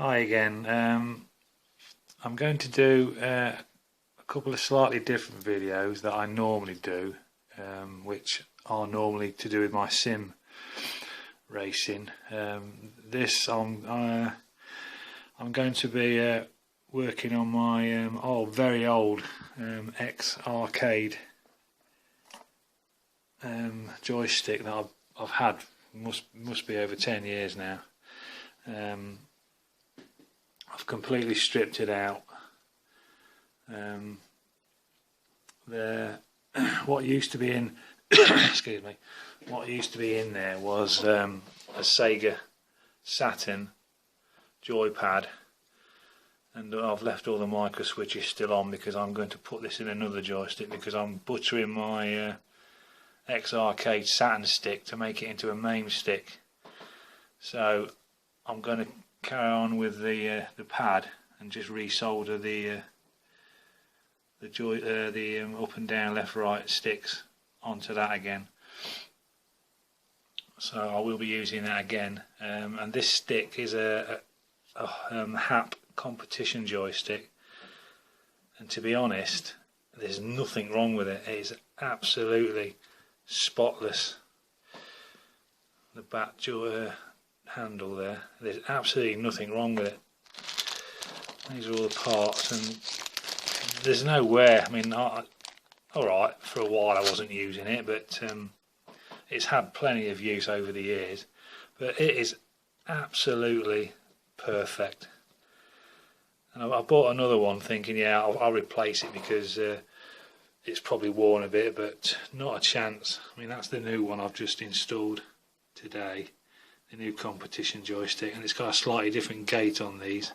Hi again. I'm going to do a couple of slightly different videos that I normally do, which are normally to do with my sim racing. This I'm going to be working on my very old ex-arcade joystick that I've had must be over 10 years now. I've completely stripped it out. What used to be in excuse me, what used to be in there was a Sega Saturn joypad, and I've left all the micro switches still on because I'm going to put this in another joystick, because I'm butchering my ex-arcade Saturn stick to make it into a Mame stick. So I'm going to carry on with the pad and just resolder the up and down, left, right sticks onto that again. So I will be using that again, and this stick is a HAP competition joystick, and to be honest, there's nothing wrong with it. It is absolutely spotless. The back handle there's absolutely nothing wrong with it. These are all the parts, and there's no wear. I mean, alright, for a while I wasn't using it, but it's had plenty of use over the years, but it is absolutely perfect. And I bought another one thinking, yeah, I'll replace it because it's probably worn a bit, but not a chance. I mean, that's the new one I've just installed today, the new competition joystick, and it's got a slightly different gate on these.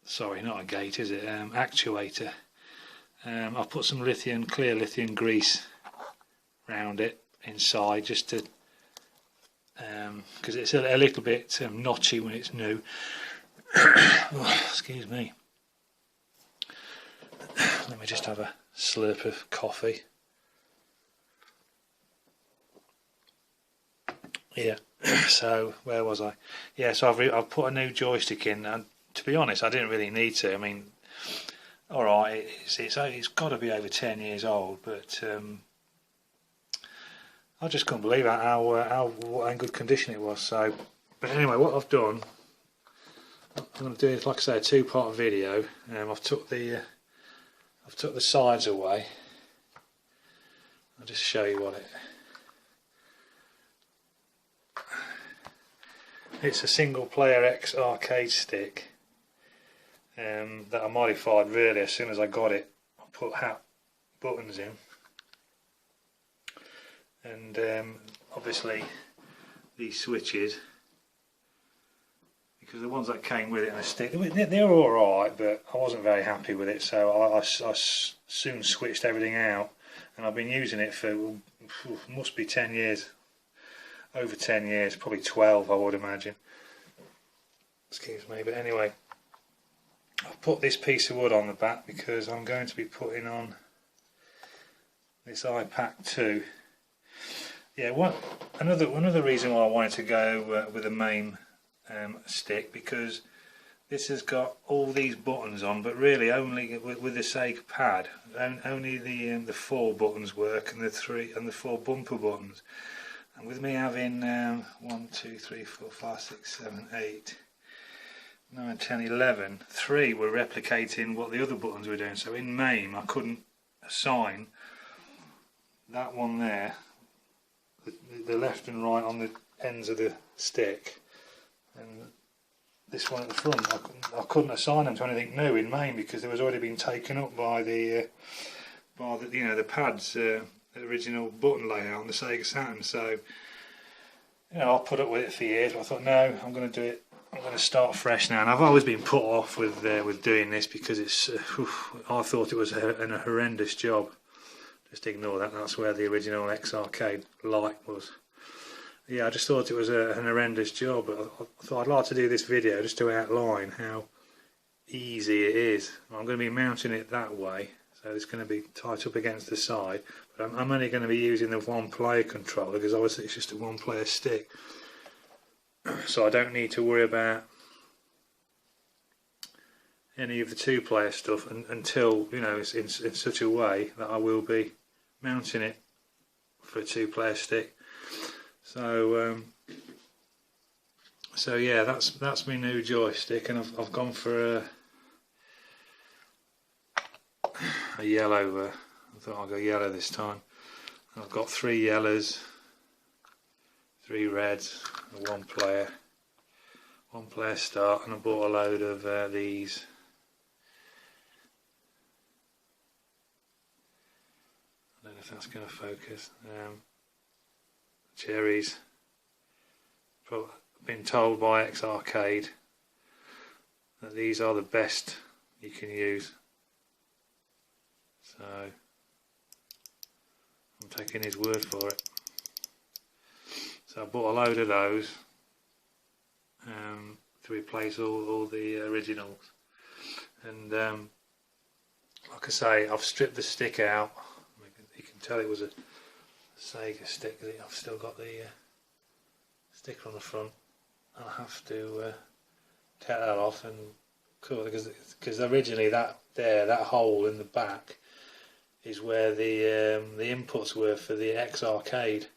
Sorry, not a gate, is it? Actuator. I've put some clear lithium grease around it inside, just to because it's a little bit notchy when it's new. Oh, excuse me. Let me just have a slurp of coffee. Yeah. So where was I? Yeah. So I've put a new joystick in, and to be honest, I didn't really need to. I mean, all right, it's got to be over 10 years old, but I just couldn't believe how in good condition it was. So, but anyway, what I've done, I'm going to do it, like I say, a two-part video. I've took the sides away. I'll just show you what it's a single-player ex-arcade stick that I modified really as soon as I got it. I put HAP buttons in, and obviously these switches, because the ones that came with it and a stick, they were alright, but I wasn't very happy with it, so I soon switched everything out, and I've been using it for must be 10 years, over 10 years, probably 12 I would imagine. Excuse me, but anyway, I've put this piece of wood on the back because I'm going to be putting on this iPack 2. Yeah, another reason why I wanted to go with a Mame stick, because this has got all these buttons on, but really only with the Sega pad, only the 4 buttons work, and the 4 bumper buttons. And with me having 1, 2, 3, 4, 5, 6, 7, 8, 9, 10, 11, 3 were replicating what the other buttons were doing. So in Mame I couldn't assign that one there, the left and right on the ends of the stick, and this one at the front. I couldn't assign them to anything new in Mame because they was already been taken up by the the pads, the original button layout on the Sega Saturn. So I'll put up with it for years, but I thought, no, I'm going to do it. I'm going to start fresh now. And I've always been put off with doing this because it's I thought it was a horrendous job. Just ignore that. That's where the original ex-arcade light was. Yeah, I just thought it was an horrendous job, but I thought I'd like to do this video just to outline how easy it is. I'm going to be mounting it that way, so it's going to be tight up against the side, but I'm only going to be using the one player controller because obviously it's just a one player stick. so I don't need to worry about any of the two-player stuff until, you know, it's in such a way that I will be mounting it for a two-player stick. So so yeah, that's my new joystick, and I've gone for a yellow. I thought I'll go yellow this time. I've got 3 yellows, 3 reds, and one player start, and I bought a load of these. I don't know if that's going to focus. Cherries. Probably been told by X Arcade that these are the best you can use. So I'm taking his word for it. So I bought a load of those to replace all the originals, and like I say, I've stripped the stick out. You can tell it was a Sega stick because I've still got the sticker on the front. I'll have to take that off and cool, because originally that hole in the back is where the inputs were for the X Arcade,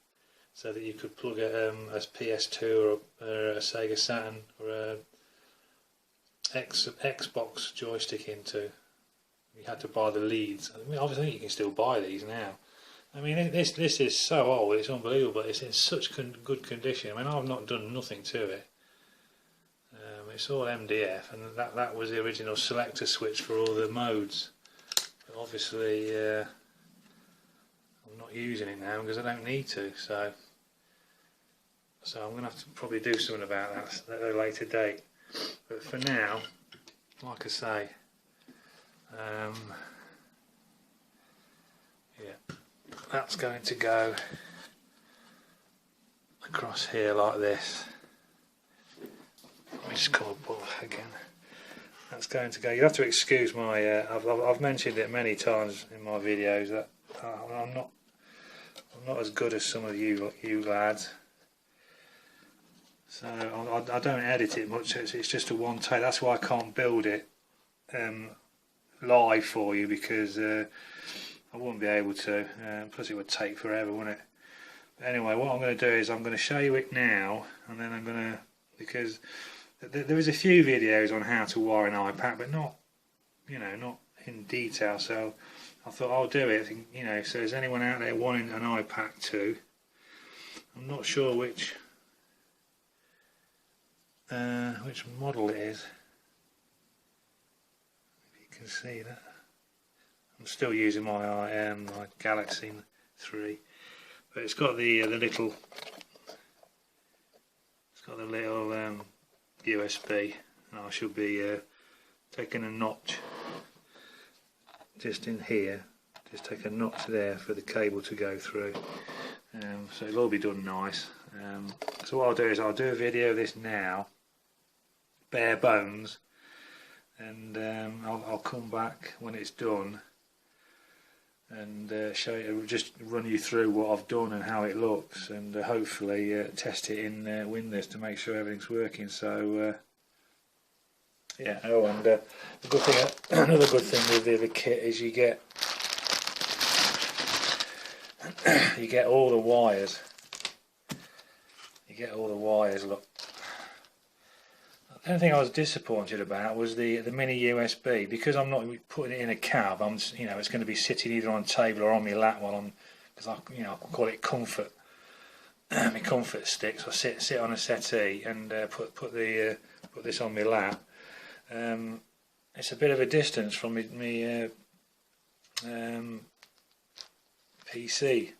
so that you could plug a PS2 or a Sega Saturn or a Xbox joystick into. You had to buy the leads. I mean, obviously you can still buy these now. I mean, this is so old, it's unbelievable. It's in such good condition. I mean, I've not done nothing to it. It's all MDF, and that was the original selector switch for all the modes. But obviously, I'm not using it now because I don't need to. So I'm going to have to probably do something about that at a later date. But for now, like I say, yeah, that's going to go across here like this. Let me just come up again. That's going to go. You have to excuse my. I've mentioned it many times in my videos that I'm not as good as some of you lads. So I don't edit it much. It's just a one take. That's why I can't build it live for you, because I wouldn't be able to. Plus, it would take forever, wouldn't it? But anyway, what I'm going to do is I'm going to show you it now, and then I'm going to, because there was a few videos on how to wire an iPad, but not in detail. So I thought I'll do it. So there's anyone out there wanting an iPad 2? I'm not sure which model it is. If you can see that, I'm still using my Galaxy 3, but it's got the little. It's got the little USB, and I should be taking a notch just in here. Just take a notch there for the cable to go through. So it'll all be done nice. So what I'll do is I'll do a video of this now, bare bones, and I'll come back when it's done and show you, just run you through what I've done and how it looks, and hopefully test it in Windows to make sure everything's working. So yeah. Oh, and the good thing, another good thing with the kit is you get all the wires. You get all the wires. Look. The only thing I was disappointed about was the mini USB, because I'm not putting it in a cab. I'm just, it's going to be sitting either on a table or on my lap while I'm, because I call it comfort, my comfort stick. So I sit on a settee and put this on my lap. It's a bit of a distance from me PC,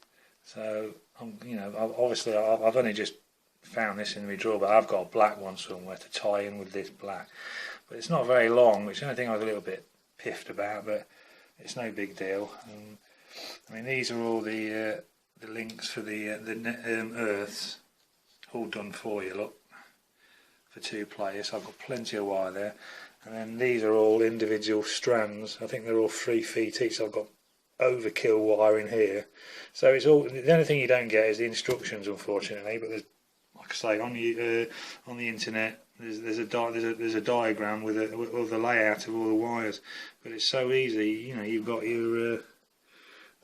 so obviously I've only just found this in my drawer, but I've got a black one somewhere to tie in with this black. But it's not very long, which is the only thing I was a little bit piffed about, but it's no big deal. I mean, these are all the links for the earths, all done for you. Look, for 2 players. So I've got plenty of wire there, and then these are all individual strands. I think they're all 3 feet each. So I've got overkill wire in here. So it's all. The only thing you don't get is the instructions, unfortunately. But there's, I like I say, on the internet, there's a diagram with all the layout of all the wires, but it's so easy. You know, you've got your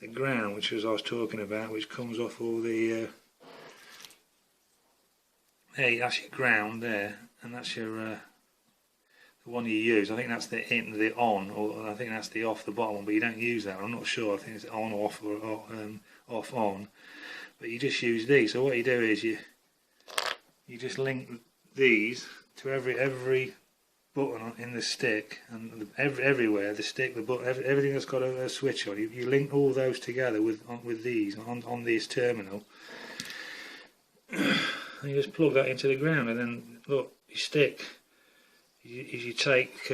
the ground, which as I was talking about, which comes off all the hey, that's your ground there, and that's your the one you use. I think that's the on, or I think that's the off, the bottom one, but you don't use that. I'm not sure. I think it's on, off, or off, on. But you just use these. So what you do is you just link these to every button in the stick, and everywhere the stick, the button, everything that's got a switch on. You link all those together with these on this terminal. And you just plug that into the ground, and then look, you stick. You take,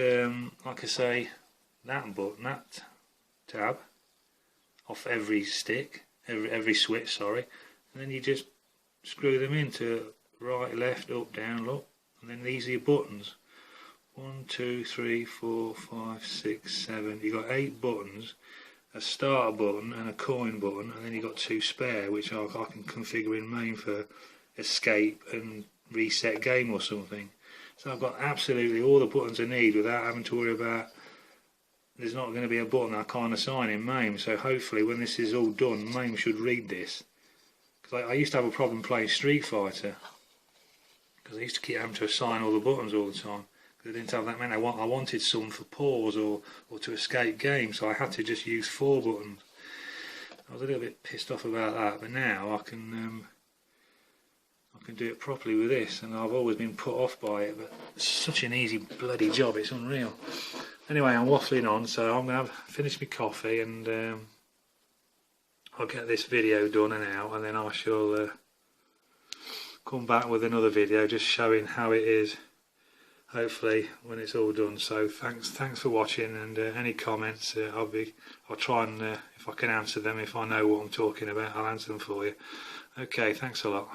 like I say, that button, that tab off every stick, every switch, sorry, and then you just screw them into right, left, up, down, look, and then these are your buttons. 1, 2, 3, 4, 5, 6, 7. You've got 8 buttons, a starter button and a coin button, and then you've got 2 spare, which I can configure in Mame for escape and reset game or something. So I've got absolutely all the buttons I need without having to worry about there's not going to be a button I can't assign in Mame. So hopefully when this is all done, Mame should read this. Because I used to have a problem playing Street Fighter, because I used to keep having to assign all the buttons all the time. Because I didn't have that many. I wanted some for pause or to escape game, so I had to just use 4 buttons. I was a little bit pissed off about that, but now I can do it properly with this, and I've always been put off by it, but it's such an easy bloody job, it's unreal. Anyway, I'm waffling on, so I'm going to finish my coffee, and I'll get this video done and out, and then I shall come back with another video just showing how it is, hopefully when it's all done. So thanks for watching, and any comments I'll try and if I can answer them, if I know what I'm talking about, I'll answer them for you. Okay, thanks a lot.